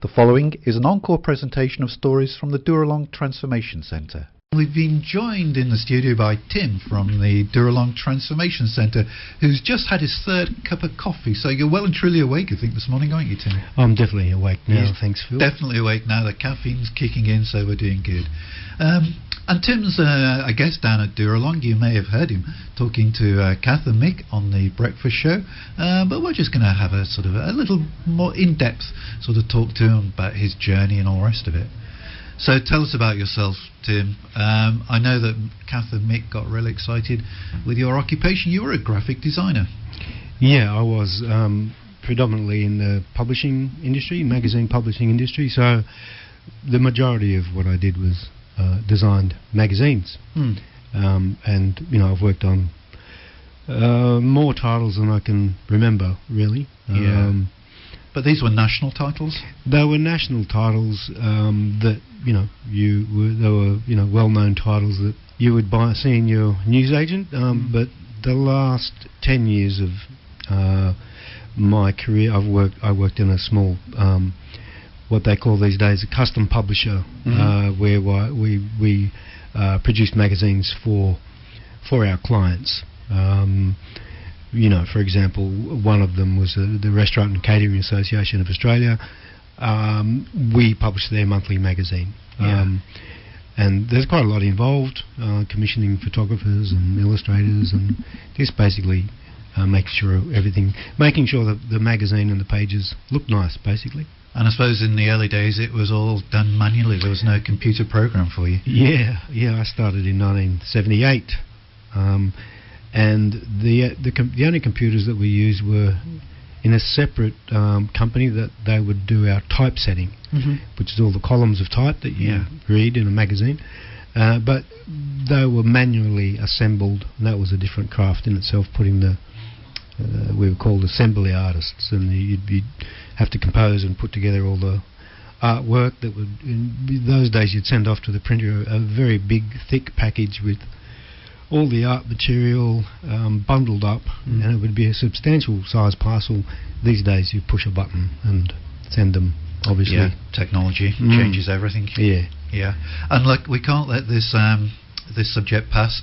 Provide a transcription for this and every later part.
The following is an encore presentation of stories from the Dooralong Transformation Centre. We've been joined in the studio by Tim from the Dooralong Transformation Centre, who's just had his third cup of coffee. So you're well and truly awake, I think, this morning, aren't you, Tim? I'm definitely awake now, thanks, Phil. Definitely awake now. The caffeine's kicking in, so we're doing good. And Tim's a guest down at Dooralong. You may have heard him talking to Kath and Mick on the breakfast show. But we're just going to have a sort of a little more in-depth sort of talk to him about his journey and all the rest of it. So tell us about yourself, Tim. I know that Kath and Mick got really excited with your occupation. You were a graphic designer. Yeah, I was predominantly in the publishing industry, magazine publishing industry. So the majority of what I did was designed magazines. And, you know, I've worked on more titles than I can remember, really. But these were national titles? They were national titles that, you know, they were, you know, well-known titles that you would see in your newsagent. But the last 10 years of my career, I worked in a small, what they call these days a custom publisher, where we produced magazines for our clients. You know, for example, one of them was the Restaurant and Catering Association of Australia. We published their monthly magazine. And there's quite a lot involved, commissioning photographers and illustrators, and just basically making sure that the magazine and the pages look nice, basically. And I suppose in the early days it was all done manually. There was no computer program for you. Yeah, I started in 1978. And the only computers that we used were in a separate company that they would do our typesetting, which is all the columns of type that you read in a magazine. But they were manually assembled, and that was a different craft in itself, putting we were called assembly artists, and you'd have to compose and put together all the artwork that would, in those days you'd send off to the printer a very big, thick package with all the art material bundled up, and it would be a substantial size parcel. These days you push a button and send them, obviously. Yeah, technology changes everything. Yeah. And look, we can't let this subject pass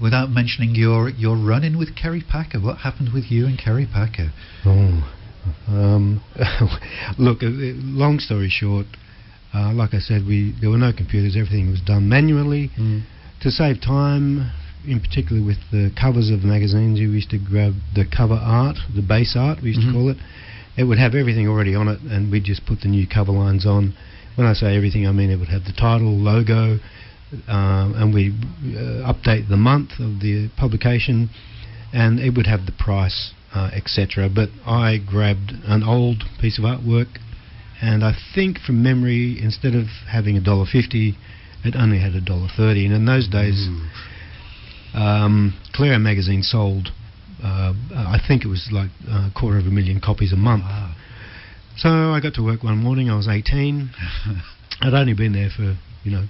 without mentioning your run-in with Kerry Packer. What happened with you and Kerry Packer? Look, long story short, like I said, there were no computers. Everything was done manually. To save time, in particular with the covers of magazines, we used to grab the cover art, the base art we used to call it. It would have everything already on it, and we'd just put the new cover lines on. When I say everything, I mean it would have the title, logo, and we update the month of the publication, and it would have the price, etc. But I grabbed an old piece of artwork, and I think from memory, instead of having $1.50, it only had $1.30, and in those days, Claire magazine sold, I think it was like 250,000 copies a month. Wow. So I got to work one morning. I was 18. I'd only been there for, you know,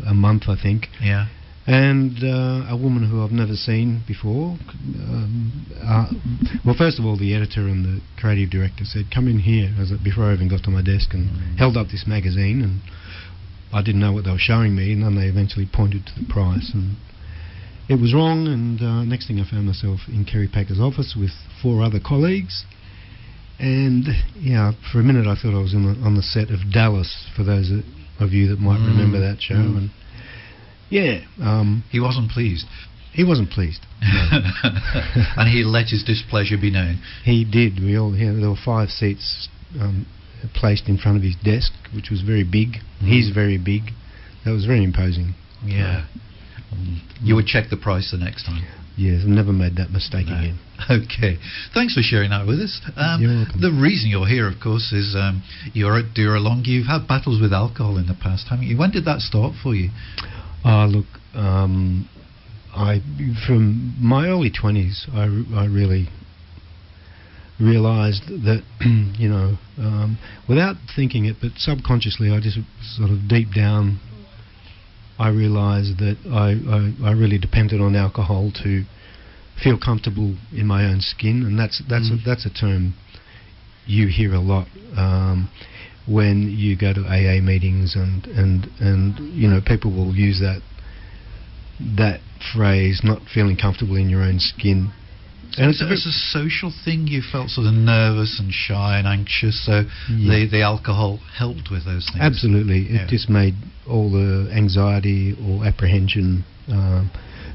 a month, I think. Yeah. And a woman who I've never seen before. Well, first of all, the editor and the creative director said, "Come in here," before I even got to my desk, and held up this magazine, and I didn't know what they were showing me, and then they eventually pointed to the price, and it was wrong. And next thing I found myself in Kerry Packer's office with 4 other colleagues, and for a minute I thought I was on the set of Dallas, for those of you that might remember that show. And he wasn't pleased. He wasn't pleased. No. And he let his displeasure be known. He did. There were 5 seats placed in front of his desk, which was very big. He's very big. That was very imposing. Yeah. You would check the price the next time. Yes, I've never made that mistake again. Okay. Thanks for sharing that with us. You're welcome. The reason you're here, of course, is you're at Dooralong. You've had battles with alcohol in the past, haven't you? When did that start for you? Look, from my early 20s, I really realised that, you know, without thinking it, but subconsciously, I just sort of deep down, I realised that I really depended on alcohol to feel comfortable in my own skin, and that's a term you hear a lot when you go to AA meetings, and you know, people will use that phrase, not feeling comfortable in your own skin. And it's a social thing. You felt sort of nervous and shy and anxious, so the alcohol helped with those things. Absolutely. It just made all the anxiety or apprehension,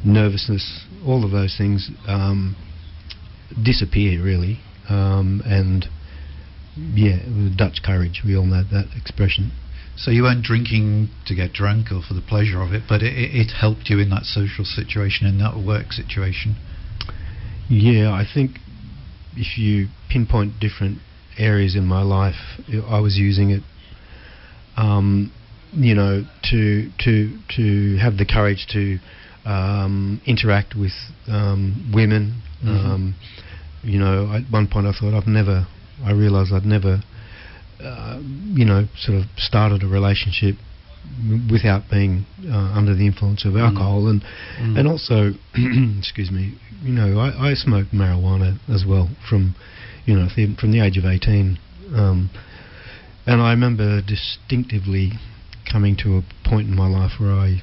nervousness, all of those things disappear, really. And it was Dutch courage. We all know that expression. So you weren't drinking to get drunk or for the pleasure of it, but it helped you in that social situation, in that work situation. Yeah, I think if you pinpoint different areas in my life, I was using it, you know, to have the courage to interact with women. You know, at one point I realised I'd never, you know, sort of started a relationship without being under the influence of alcohol, and also, excuse me, you know, I smoked marijuana as well from the age of 18, and I remember distinctively coming to a point in my life where I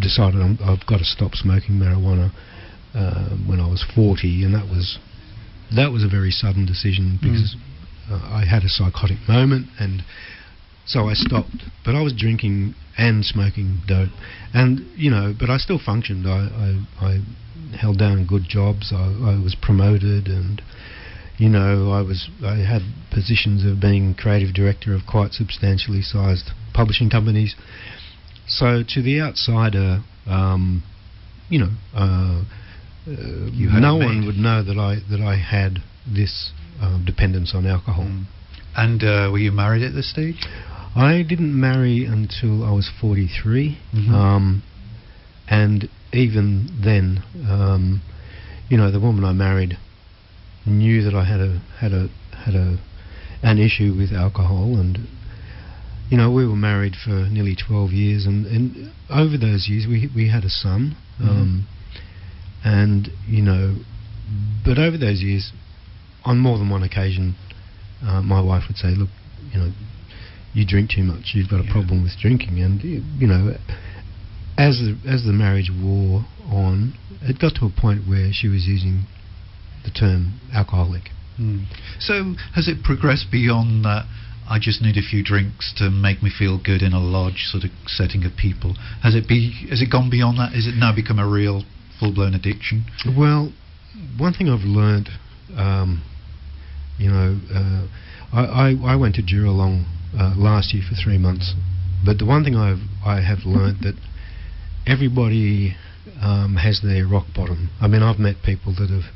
decided I've got to stop smoking marijuana when I was 40, and that was a very sudden decision because I had a psychotic moment, and so I stopped. But I was drinking and smoking dope, and you know, but I still functioned. I held down good jobs. I was promoted, and you know, I had positions of being creative director of quite substantially sized publishing companies. So to the outsider, you know, no one would know that I had this dependence on alcohol. And were you married at this stage? I didn't marry until I was 43, and even then, you know, the woman I married knew that I had an issue with alcohol, and you know, we were married for nearly 12 years, and over those years we had a son, and you know, but over those years, on more than one occasion, my wife would say, "Look, you know, you drink too much. You've got a problem with drinking." And you know, as the marriage wore on, it got to a point where she was using the term alcoholic. So has it progressed beyond that? I just need a few drinks to make me feel good in a lodge sort of setting of people. Has it gone beyond that? Is it now become a real full-blown addiction? Well, one thing I've learned, you know, I went to Dooralong last year for 3 months, but the one thing I have learned that everybody has their rock bottom. I mean, I've met people that have,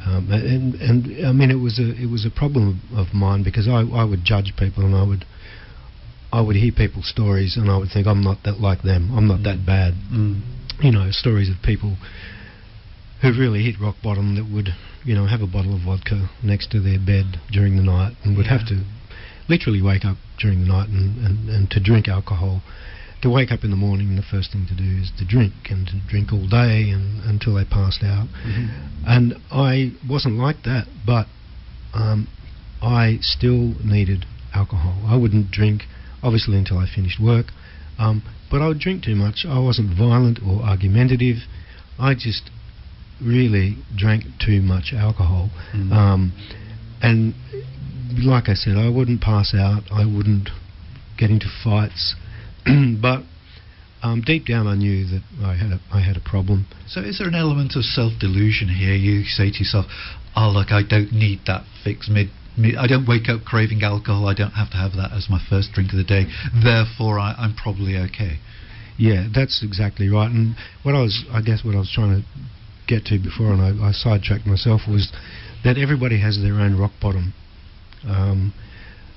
and I mean, it was a problem of mine because I would judge people, and I would hear people's stories, and I would think, I'm not that like them. I'm not that bad. You know, stories of people who've really hit rock bottom that would, you know, have a bottle of vodka next to their bed during the night and would have to literally wake up during the night and to drink alcohol. To wake up in the morning, and the first thing to do is to drink, and to drink all day and until they passed out. And I wasn't like that, but I still needed alcohol. I wouldn't drink, obviously, until I finished work, but I would drink too much. I wasn't violent or argumentative. I just really drank too much alcohol. And like I said, I wouldn't pass out, I wouldn't get into fights, but deep down I knew that I had a problem. So is there an element of self-delusion here? You say to yourself, oh look, I don't need that fix I don't wake up craving alcohol, I don't have to have that as my first drink of the day, therefore I'm probably okay. Yeah, that's exactly right. And I guess what I was trying to get to before, and I sidetracked myself, was that everybody has their own rock bottom.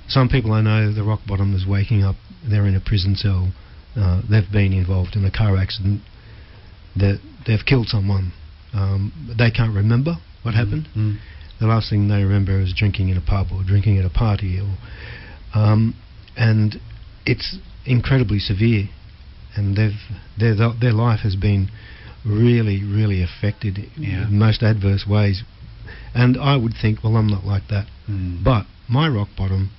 Some people I know, the rock bottom is waking up, they're in a prison cell, they've been involved in a car accident, that they've killed someone, they can't remember what happened. The last thing they remember is drinking in a pub or drinking at a party, or and it's incredibly severe, and their life has been really, really affected in most adverse ways And I would think, well, I'm not like that. But my rock bottom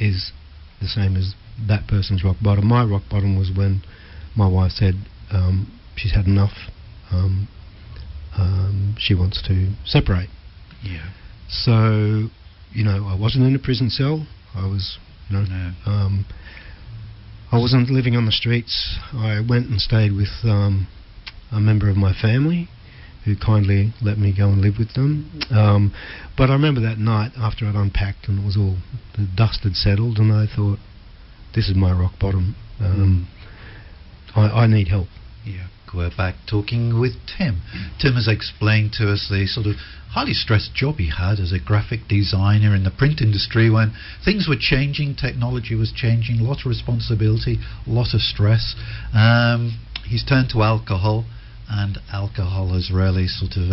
is the same as that person's rock bottom. My rock bottom was when my wife said she's had enough. She wants to separate. Yeah. So, I wasn't in a prison cell. I was, I wasn't living on the streets. I went and stayed with a member of my family who kindly let me go and live with them. But I remember that night after I'd unpacked and it was all, the dust had settled, and I thought, this is my rock bottom. I need help. Yeah. We're back talking with Tim. Tim has explained to us the sort of highly stressed job he had as a graphic designer in the print industry when things were changing, technology was changing, a lot of responsibility, a lot of stress. He's turned to alcohol, and alcohol has really sort of,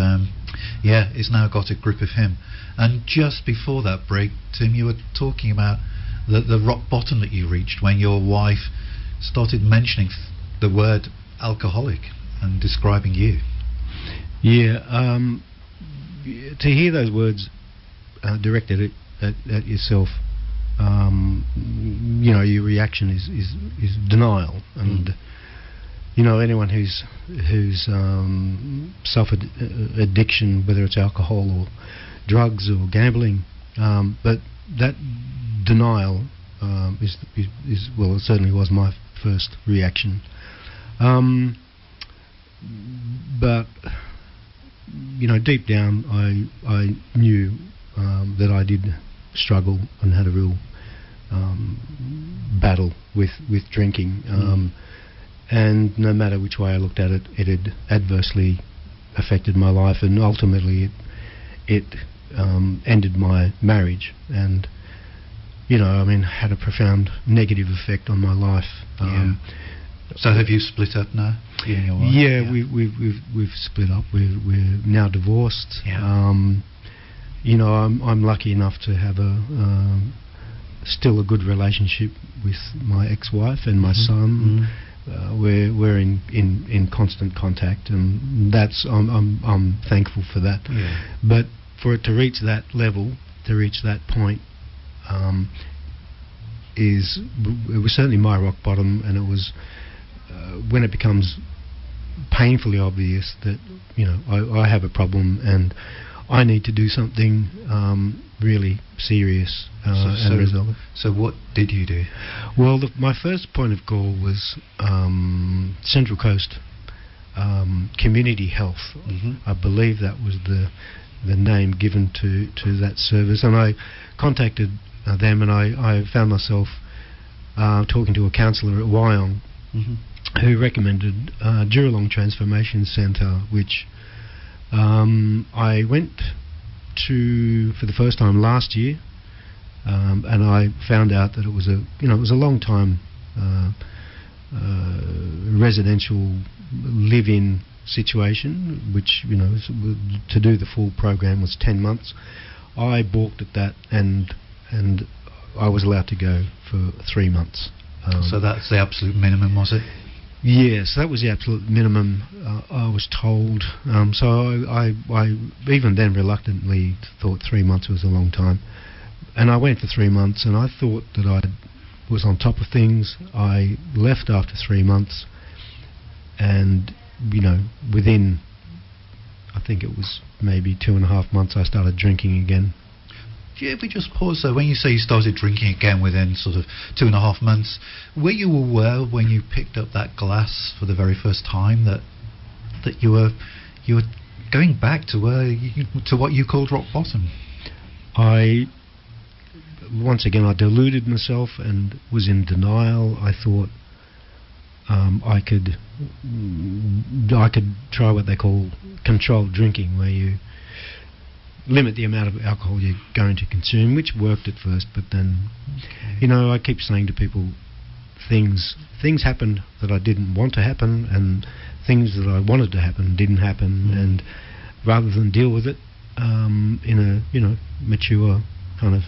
it's now got a grip of him. And just before that break, Tim, you were talking about the rock bottom that you reached when your wife started mentioning the word alcoholic and describing you. Yeah, to hear those words directed at yourself, your reaction is denial, and anyone who's suffered addiction, whether it's alcohol or drugs or gambling, but that denial is well, it certainly was my first reaction. But deep down, I knew that I did struggle and had a real battle with drinking, and no matter which way I looked at it, it had adversely affected my life, and ultimately it ended my marriage, and had a profound negative effect on my life. So have you split up now? You and your wife? Yeah, we've split up. We're now divorced. Yeah. I'm lucky enough to have still a good relationship with my ex-wife and my son. We're in constant contact, and that's I'm thankful for that. Yeah. But for it to reach that level, to reach that point, it was certainly my rock bottom, and it was when it becomes painfully obvious that I have a problem and I need to do something really serious and resolve it. So what did you do? Well, my first point of call was Central Coast Community Health. I believe that was the name given to that service, and I contacted them, and I found myself talking to a counsellor at Wyong who recommended Dooralong Transformation Centre, which I went to for the first time last year, and I found out that it was a long time residential live-in situation, which to do the full program was 10 months. I balked at that, and I was allowed to go for 3 months. So that's the absolute minimum, was it? Yes, that was the absolute minimum, I was told. So I even then reluctantly thought 3 months was a long time. And I went for 3 months, and I thought that I was on top of things. I left after 3 months, and within, I think it was maybe 2.5 months, I started drinking again. If we just pause there, when you say you started drinking again within sort of 2.5 months, were you aware when you picked up that glass for the very first time that you were going back to what you called rock bottom? Once again, I deluded myself and was in denial. I thought I could try what they call controlled drinking, where you limit the amount of alcohol you're going to consume, which worked at first, but then, I keep saying to people, things happened that I didn't want to happen, and things that I wanted to happen didn't happen, and rather than deal with it in a mature kind of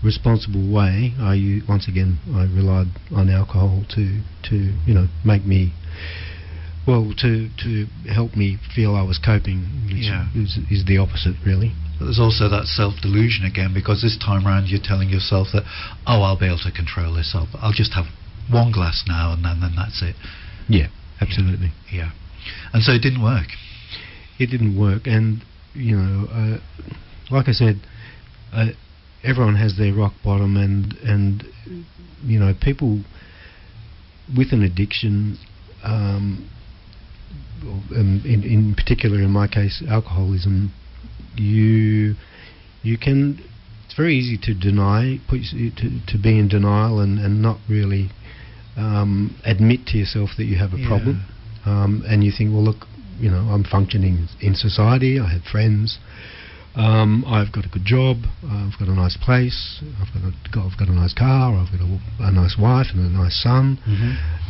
responsible way, I relied on alcohol to make me Well, to help me feel I was coping, which is the opposite, really. But there's also that self-delusion again, because this time around you're telling yourself that, oh, I'll be able to control this. I'll just have one glass now, and then that's it. Yeah, absolutely. Yeah. And so it didn't work. It didn't work, and like I said, everyone has their rock bottom, and people with an addiction, in particular in my case alcoholism, you can, it's very easy to deny, to be in denial and not really admit to yourself that you have a problem, and you think, well, look, I'm functioning in society, I have friends, I've got a good job, I've got a nice place, I've got a nice car, I've got a nice wife and a nice son.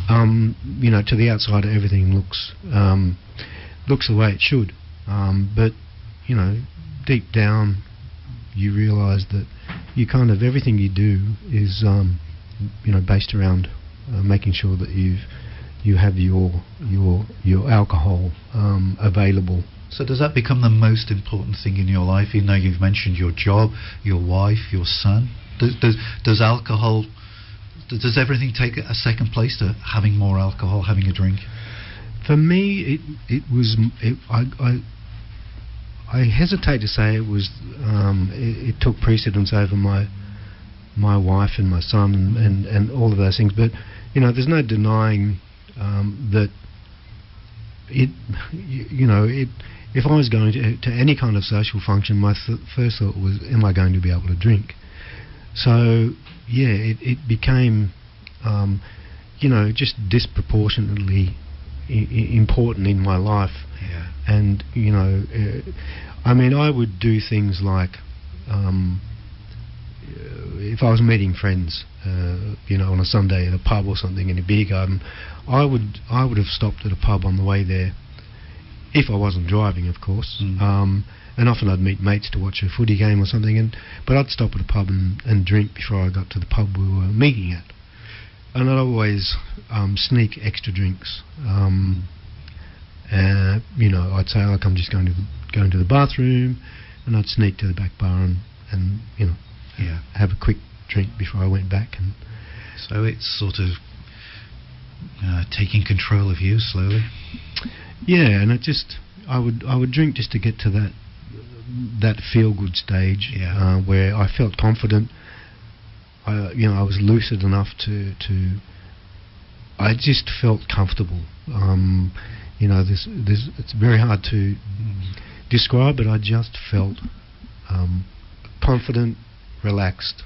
To the outsider everything looks the way it should, but deep down you realise that you kind of, everything you do is based around making sure that you have your alcohol available. So does that become the most important thing in your life? Even though you've mentioned your job, your wife, your son, does alcohol, does everything take a second place to having more alcohol, having a drink? For me, I hesitate to say it was. It took precedence over my wife and my son and all of those things. But there's no denying that it. If I was going to any kind of social function, my first thought was, am I going to be able to drink? So yeah, it became just disproportionately important in my life. Yeah. And I would do things like if I was meeting friends on a Sunday at a pub or something in a beer garden, I would have stopped at a pub on the way there, if I wasn't driving, of course. And often I'd meet mates to watch a footy game or something, but I'd stop at a pub and drink before I got to the pub we were meeting at. And I'd always sneak extra drinks. I'd say, like, I'm just going to the bathroom, and I'd sneak to the back bar and have a quick drink before I went back. And so it's sort of taking control of you slowly. Yeah, and I would drink just to get to that feel good stage, where I felt confident. I was lucid enough to. I just felt comfortable. It's very hard to describe, but I just felt confident, relaxed.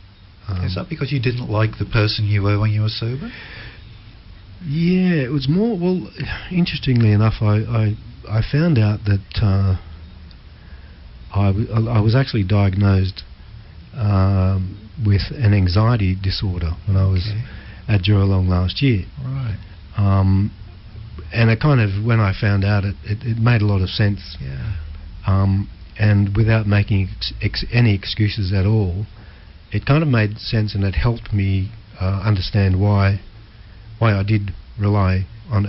Is that because you didn't like the person you were when you were sober? Yeah, it was more. Well, interestingly enough, I found out that I was actually diagnosed with an anxiety disorder when I was at Dooralong last year. Right. And it kind of, when I found out, it made a lot of sense. Yeah. And without making any excuses at all, it kind of made sense, and it helped me understand why I did rely on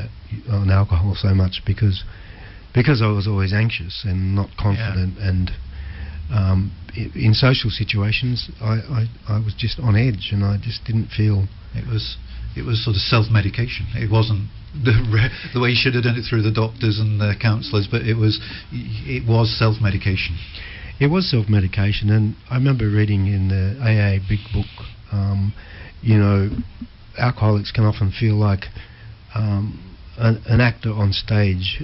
alcohol so much, because I was always anxious and not confident, and in social situations I was just on edge, and I just didn't feel. It was sort of self-medication. It wasn't the way you should have done it through the doctors and the counsellors, but it was self-medication. It was self-medication, and I remember reading in the AA Big Book, alcoholics can often feel like an actor on stage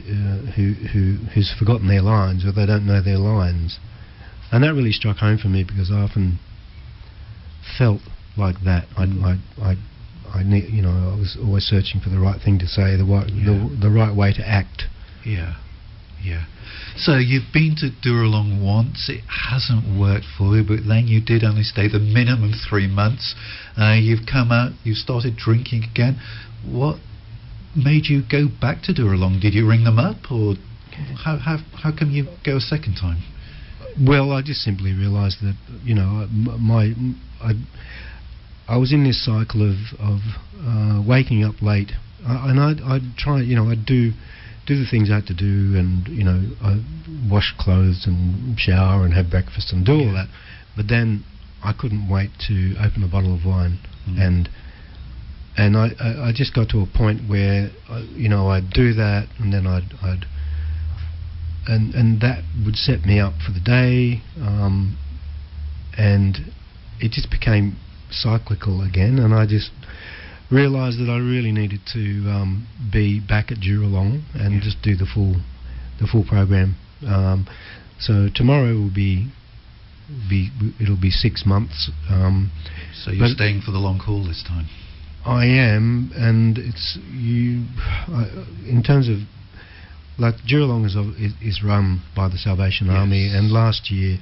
who's forgotten their lines, or they don't know their lines, and that really struck home for me, because I often felt like that. I was always searching for the right thing to say, the right way to act. Yeah. So you've been to Dooralong once. It hasn't worked for you, but then you did only stay the minimum 3 months. You've come out. You've started drinking again. What made you go back to Dooralong? Did you ring them up, or how come you go a second time? Well, I just simply realised that I was in this cycle of waking up late, and I'd try. I'd do do the things I had to do, and I wash clothes and shower and have breakfast and do all that. But then I couldn't wait to open a bottle of wine, and I just got to a point where I'd do that, and then I'd and that would set me up for the day, and it just became cyclical again, and I just realised that I really needed to be back at Dooralong and just do the full program. So tomorrow will it'll be 6 months. So you're staying for the long haul this time? I am, and it's in terms of, like, Dooralong is run by the Salvation Army, and last year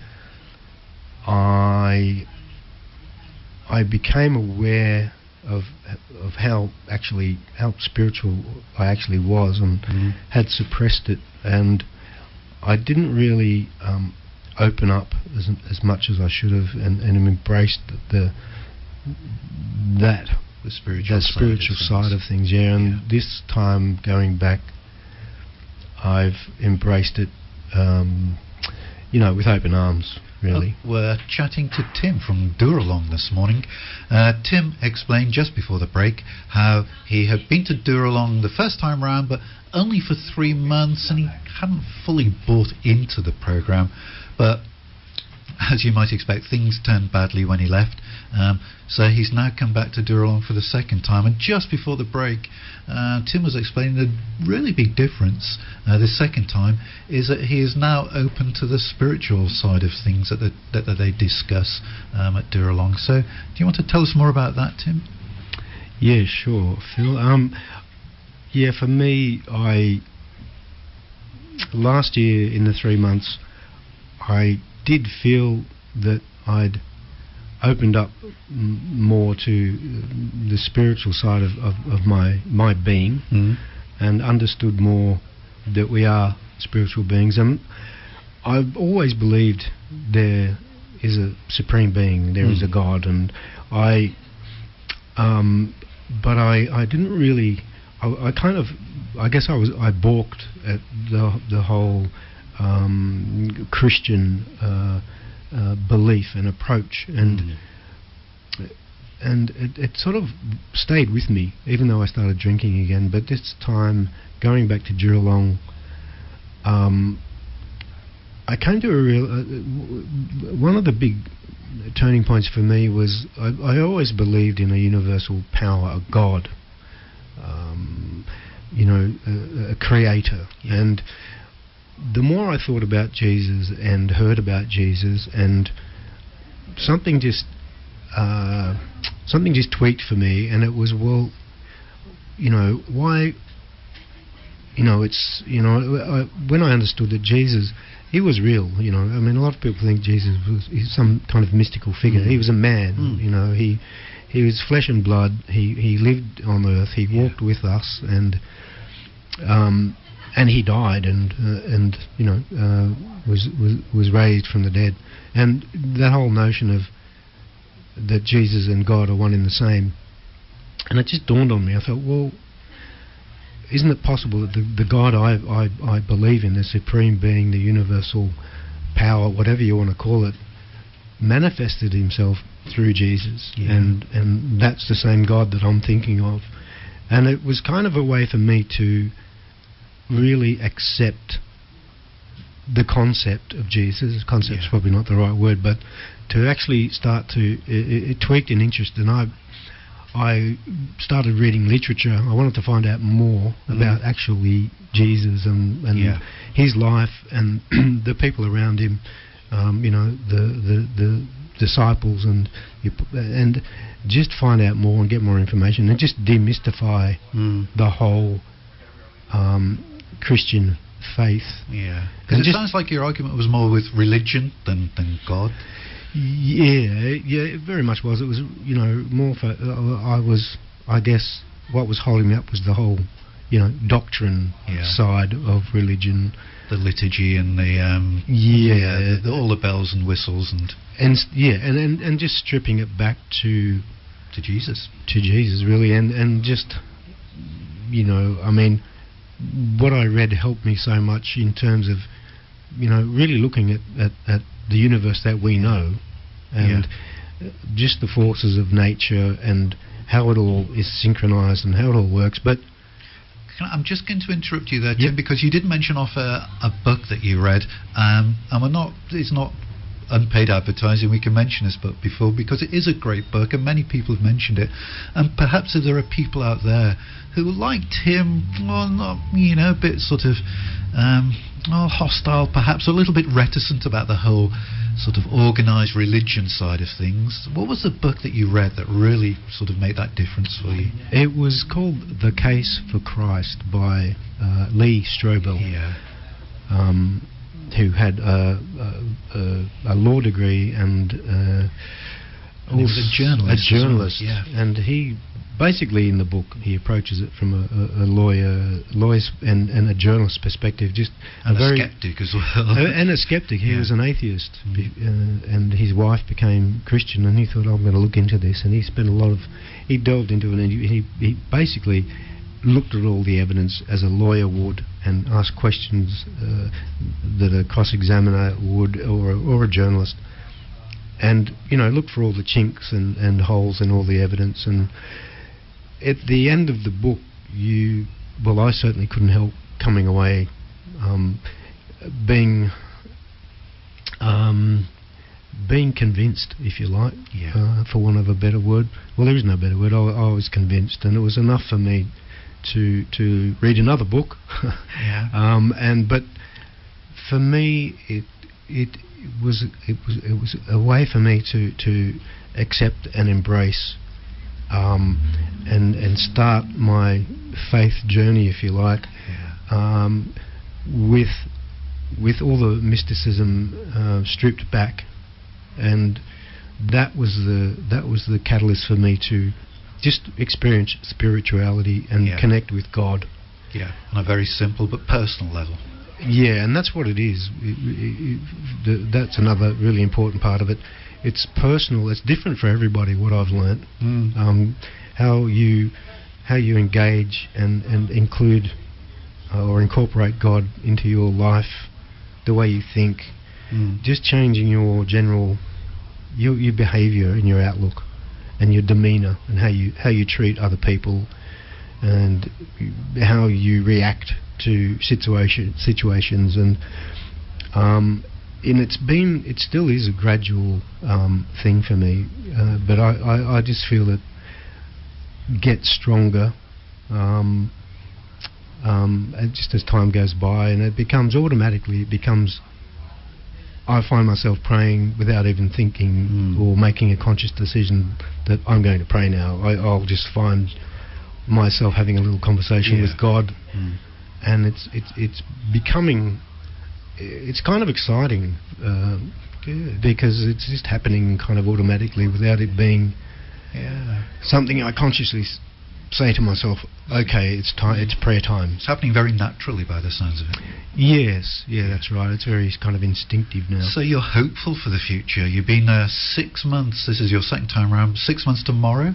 I became aware of how spiritual I actually was, and had suppressed it, and I didn't really open up as much as I should have, and embraced the spiritual side of things. And this time going back, I've embraced it, with open arms. Really. We're chatting to Tim from Dooralong this morning. Tim explained just before the break how he had been to Dooralong the first time round, but only for 3 months, and he hadn't fully bought into the program. But as you might expect, things turned badly when he left. So he's now come back to Dooralong for the second time. And just before the break, Tim was explaining the really big difference the second time is that he is now open to the spiritual side of things that they discuss at Dooralong. So do you want to tell us more about that, Tim? Yeah, sure, Phil. For me, last year in the 3 months, I did feel that I'd opened up more to the spiritual side of my being, and understood more that we are spiritual beings. And I've always believed there is a supreme being, there is a God, and I didn't really. I guess I balked at the whole Christian belief and approach, and it sort of stayed with me, even though I started drinking again. But this time, going back to Dooralong, I came to a real. One of the big turning points for me was I always believed in a universal power, a God, a creator, and the more I thought about Jesus and heard about Jesus, and something just tweaked for me, and it was, well, why? It's when I understood that Jesus, he was real. I mean, a lot of people think Jesus was some kind of mystical figure. He was a man. He was flesh and blood. He lived on earth. He walked with us, and he died, and was raised from the dead. And that whole notion of that Jesus and God are one and the same, and it just dawned on me. I thought, well, isn't it possible that the God I believe in, the supreme being, the universal power, whatever you want to call it, manifested himself through Jesus, and that's the same God that I'm thinking of. And it was kind of a way for me to really accept the concept of Jesus. Concept's probably not the right word, but to actually start to it tweaked an interest, and I started reading literature. I wanted to find out more about actually Jesus and his life, and the people around him, the disciples, and just find out more and get more information, and just demystify the whole Christian faith. Yeah, because it sounds like your argument was more with religion than God. Yeah, it very much was. It was, more for. I guess, what was holding me up was the whole, doctrine side of religion, the liturgy and all the bells and whistles and just stripping it back to Jesus, really, and just, I mean, what I read helped me so much in terms of, really looking at the universe that we know, and just the forces of nature and how it all is synchronized and how it all works. But I'm just going to interrupt you there, Tim, because you did mention off a book that you read, and it's not unpaid advertising. We can mention this book before because it is a great book and many people have mentioned it, and perhaps if there are people out there who like Tim, well, not, a bit sort of hostile, perhaps a little bit reticent about the whole sort of organised religion side of things, what was the book that you read that really sort of made that difference for you? It was called The Case for Christ by Lee Strobel, who had a law degree and he was a journalist. And he basically, in the book, he approaches it from a lawyer's and a journalist's perspective, and a skeptic as well. And a skeptic. He was an atheist, and his wife became Christian, and he thought, I'm going to look into this, and he spent he delved into it, and he basically looked at all the evidence as a lawyer would and asked questions that a cross-examiner would, or a journalist, and looked for all the chinks and holes in all the evidence. And at the end of the book, I certainly couldn't help coming away being convinced, if you like, for want of a better word. Well, there is no better word. I was convinced, and it was enough for me to read another book. But for me, it was a way for me to accept and embrace and start my faith journey, if you like, with all the mysticism stripped back, and that was the catalyst for me to just experience spirituality and connect with God. On a very simple but personal level. And that's what it is. That's another really important part of it. It's personal. It's different for everybody, what I've learnt. How you engage and include or incorporate God into your life, the way you think, just changing your general your behaviour and your outlook and your demeanour and how you treat other people and how you react to situations, and it still is a gradual thing for me, but I just feel it gets stronger just as time goes by, and it becomes I find myself praying without even thinking or making a conscious decision that I'm going to pray now. I'll just find myself having a little conversation with God, and it's becoming, it's kind of exciting because it's just happening kind of automatically without it being something I consciously say to myself, okay, it's time, it's prayer time. It's happening very naturally by the sounds of it. Yes, that's right. It's very kind of instinctive now. So you're hopeful for the future. You've been 6 months, this is your second time around, 6 months tomorrow?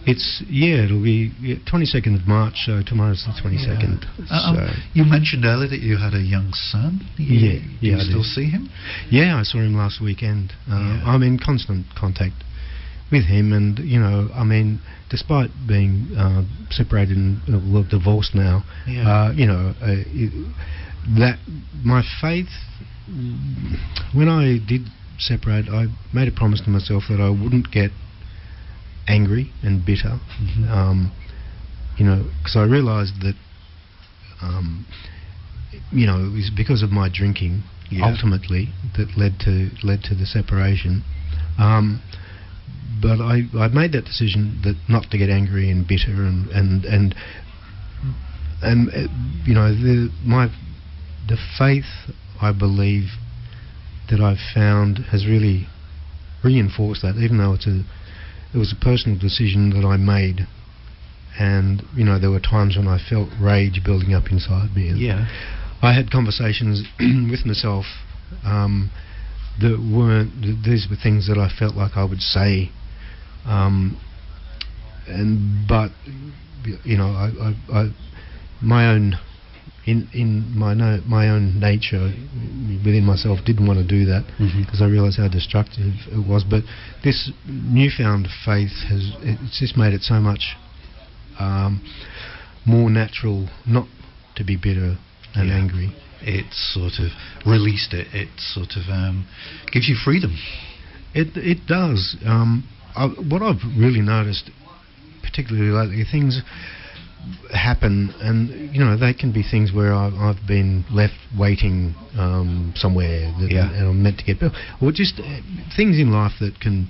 It'll be 22nd of March, so tomorrow's the 22nd. You mentioned earlier that you had a young son. Do you still see him? Yeah, I saw him last weekend. I'm in constant contact with him, and despite being separated and divorced now, that my faith, when I did separate, I made a promise to myself that I wouldn't get angry and bitter, because I realised that it was because of my drinking ultimately that led to the separation. But I made that decision that not to get angry and bitter and the faith, I believe, that I've found has really reinforced that, even though it was a personal decision that I made, and there were times when I felt rage building up inside me, and I had conversations with myself that weren't, these were things that I felt like I would say, but I my own my own nature within myself didn't want to do that, because I realised how destructive it was. But this newfound faith it's just made it so much more natural not to be bitter and angry. It sort of released it. It sort of gives you freedom. It does. What I've really noticed, particularly lately, things happen, and they can be things where I've been left waiting somewhere and I'm meant to get, or just things in life that can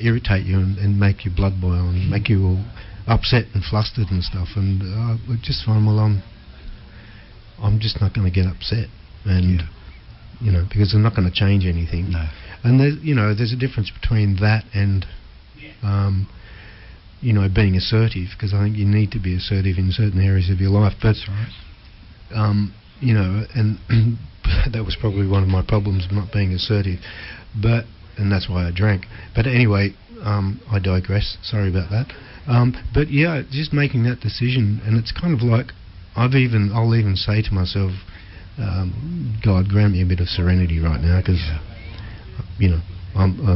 irritate you and make your blood boil and make you all upset and flustered and stuff. And I just find, well, I'm just not going to get upset, and because I'm not going to change anything. No. And there's a difference between that and being assertive, because I think you need to be assertive in certain areas of your life. But that's right. and that was probably one of my problems, not being assertive. And that's why I drank. But anyway, I digress. Sorry about that. But yeah, just making that decision, and it's kind of like I'll even say to myself, God, grant me a bit of serenity right now, because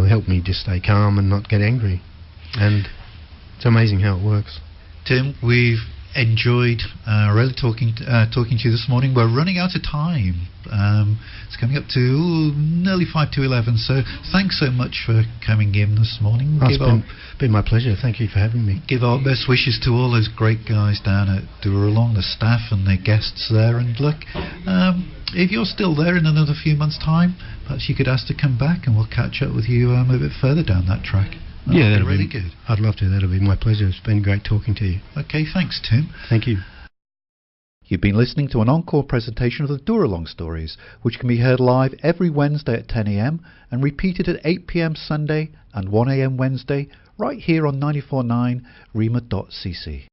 help me just stay calm and not get angry. And it's amazing how it works. Tim, we've enjoyed really talking to you this morning. We're running out of time. It's coming up to nearly 5 to 11, so thanks so much for coming in this morning. It's been my pleasure. Thank you for having me. Give our best wishes to all those great guys down at Dooralong, the staff and the guests there. And look, if you're still there in another few months' time, perhaps you could ask to come back and we'll catch up with you a bit further down that track. That'll be really good. I'd love to. That'll be my pleasure. It's been great talking to you. Okay, thanks, Tim. Thank you. You've been listening to an encore presentation of the Dooralong stories, which can be heard live every Wednesday at 10 a.m. and repeated at 8 p.m. Sunday and 1 a.m. Wednesday, right here on 94.9 rema.cc.